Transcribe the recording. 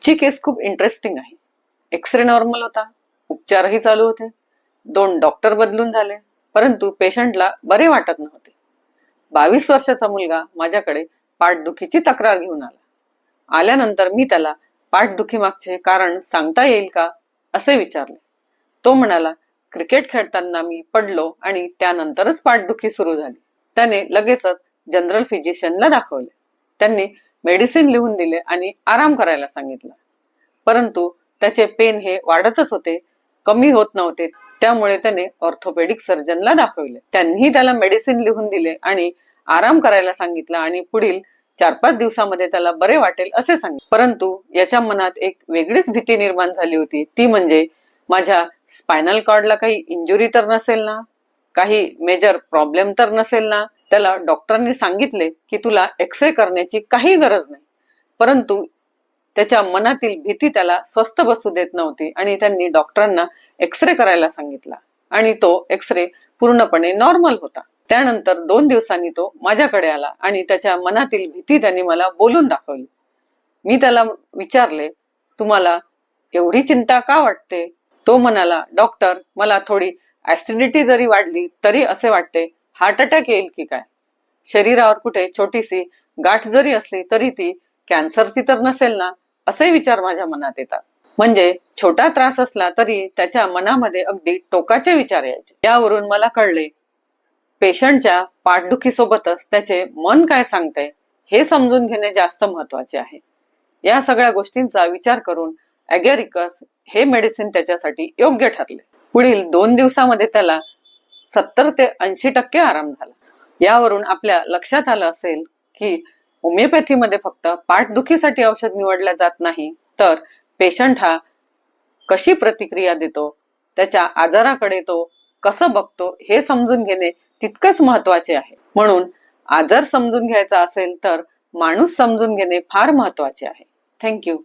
ची केस खूप इंटरेस्टिंग आहे. एक्सरे नॉर्मल होता, उपचारही चालू होते, 2 डॉक्टर बदलून झाले, परंतु पेशंटला बरे वाटत नव्हते. 22 वर्षाचा मुलगा माझ्याकडे पाठदुखीची तक्रार घेऊन आला. आल्यानंतर मी त्याला पाठदुखी मागचे कारण सांगता येईल का असे विचारले. तो म्हणाला, क्रिकेट खेळताना मी पडलो आणि त्यानंतरच पाठदुखी सुरू झाली. त्याने लगेचच जनरल फिजिशियनला दाखवले. त्यांनी मेडिसिन लिहून दिले आणि आराम करायला सांगितलं. परंतु त्याचे पेन हे वाढतच होते, कमी होत नव्हते. त्यामुळे त्याने ऑर्थोपेडिक सर्जनला दाखवले. त्यांनी त्याला मेडिसिन लिहून दिले आणि आराम करायला सांगितलं आणि पुढील 4-5 दिवसामध्ये त्याला बरे वाटेल असे सांगितले. परंतु याच्या मनात एक वेगळीच भीती निर्माण झाली होती. ती म्हणजे माझ्या स्पायनल कॉर्डला काही इंजुरी तर नसेल ना, काही मेजर प्रॉब्लेम तर नसेल ना. त्याला डॉक्टरांनी सांगितले की तुला एक्सरे करण्याची काही गरज नाही. परंतु त्याच्या मनातील भीती त्याला स्वस्थ बसू देत नव्हती आणि त्यांनी डॉक्टरांना एक्सरे करायला सांगितला आणि तो एक्सरे पूर्णपणे नॉर्मल होता. त्यानंतर 2 दिवसांनी तो माझ्याकडे आला आणि त्याच्या मनातील भीती त्यांनी मला बोलून दाखवली. मी त्याला विचारले, तुम्हाला एवढी चिंता का वाटते? तो म्हणाला, डॉक्टर, मला थोडी ऍसिडिटी जरी वाढली तरी असे वाटते हार्ट अटॅक येईल की काय. शरीरावर कुठे छोटीशी गाठ जरी असली तरी ती कॅन्सरची तर नसेल ना, असे विचार माझ्या मनात येतात. म्हणजे छोटा त्रास असला तरी त्याच्या मनामध्ये अगदी टोकाचे विचार यायचे. यावरून मला कळले, पेशंटच्या पाठदुखीसोबतच त्याचे मन काय सांगते हे समजून घेणे जास्त महत्वाचे आहे. या सगळ्या गोष्टींचा विचार करून ॲगॅरिकस हे मेडिसिन त्याच्यासाठी योग्य ठरले. पुढील 2 दिवसामध्ये त्याला 70 ते 80% आराम झाला. यावरून आपल्या लक्षात आलं असेल की होमिओपॅथीमध्ये फक्त पाठदुखीसाठी औषध निवडलं जात नाही, तर पेशंट हा कशी प्रतिक्रिया देतो, त्याच्या आजाराकडे तो कसं बघतो हे समजून घेणे तितकंच महत्वाचे आहे. म्हणून आजार समजून घ्यायचा असेल तर माणूस समजून घेणे फार महत्वाचे आहे. थँक्यू.